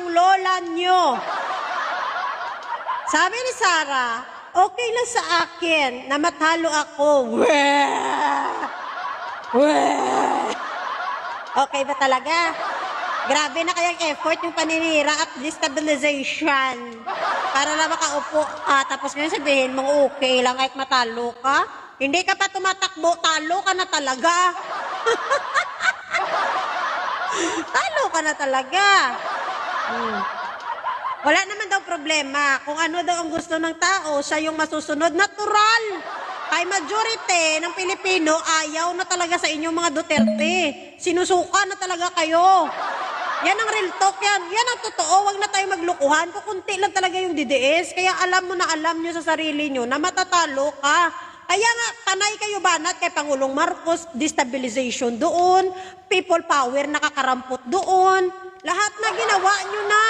lola nyo. Sabi ni Sarah, okay lang sa akin na matalo ako. Okay ba talaga? Grabe na kayang effort yung paninira at destabilization. Para na makaupo ka, tapos ngayon sabihin mong okay lang kahit matalo ka. Hindi ka pa tumatakbo, talo ka na talaga. Talo ka na talaga. Wala naman daw problema. Kung ano daw ang gusto ng tao, siya yung masusunod. Natural. Kay majority ng Pilipino, ayaw na talaga sa inyong mga Duterte. Sinusuka na talaga kayo. Yan ang real talk yan. Yan ang totoo. Huwag na tayo maglukuhan. Kukunti lang talaga yung DDS. Kaya alam mo na alam nyo sa sarili nyo na matatalo ka. Kaya nga, tanay kayo banat kay Pangulong Marcos, destabilization doon, people power nakakarampot doon. Lahat na ginawa nyo na.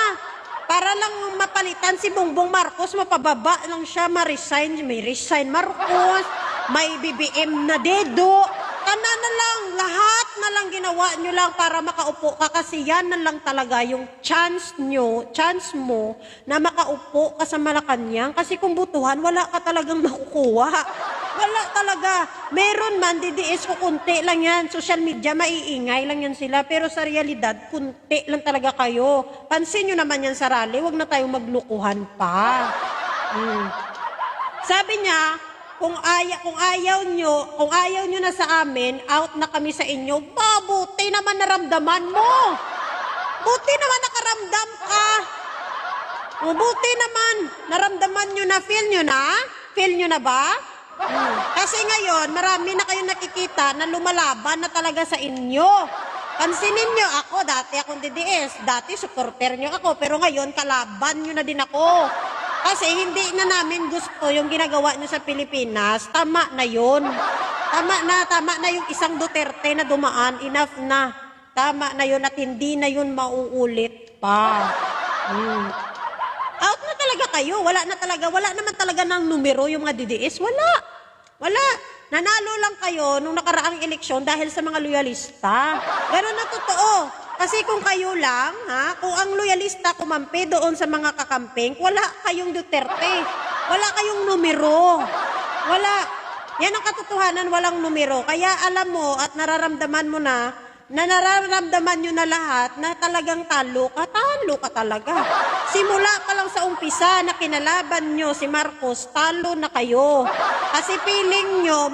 Para lang mapalitan si Bongbong Marcos, mapababa lang siya, ma-resign. May resign Marcos, may BBM na dedo. Kana na lang, lahat na lang ginawa nyo lang para makaupo ka kasi yan na lang talaga yung chance mo na makaupo ka sa Malacanang kasi kung butuhan, wala ka talagang makukuha. Wala talaga. Meron man, DDS ko kunti lang yan. Social media, maiingay lang yan sila. Pero sa realidad, kunti lang talaga kayo. Pansin nyo naman yan sa rally, wag na tayong maglukuhan pa. Sabi niya, kung ayaw nyo na sa amin, out na kami sa inyo, mabuti naman naramdaman mo. Buti naman nakaramdam ka. Buti naman, naramdaman nyo na, feel nyo na? Feel nyo na ba? Kasi ngayon, marami na kayong nakikita na lumalaban na talaga sa inyo. Pansinin nyo, ako, dati akong DDS, dati supporter nyo ako, pero ngayon, kalaban nyo na din ako. Kasi hindi na namin gusto yung ginagawa nyo sa Pilipinas. Tama na yun. Tama na yung isang Duterte na dumaan. Enough na. Tama na yun at hindi na yun mauulit pa. Out na talaga kayo. Wala naman talaga ng numero yung mga DDS. Wala. Nanalo lang kayo nung nakaraang eleksyon dahil sa mga loyalista. Ganun na totoo. Kasi kung kayo lang, kung ang loyalista kumampi doon sa mga kakamping, wala kayong Duterte. Wala kayong numero. Wala. Yan ang katotohanan, walang numero. Kaya alam mo at nararamdaman mo na nararamdaman nyo na lahat na talagang talo ka talaga. Simula pa lang sa umpisa na kinalaban nyo si Marcos, talo na kayo. Kasi feeling nyo,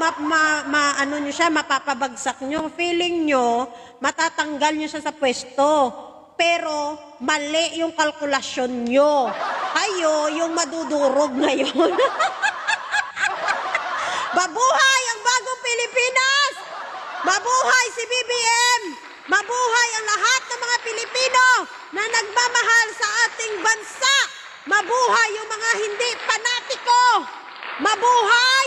mapapabagsak nyo. Feeling nyo, matatanggal nyo siya sa pwesto. Pero mali yung kalkulasyon nyo. Kayo yung madudurog ngayon. Mabuhay ang bagong Pilipinas! Mabuhay si BBM! Mabuhay ang lahat ng mga Pilipino na nagmamahal sa ating bansa! Mabuhay yung mga hindi panatiko! Mabuhay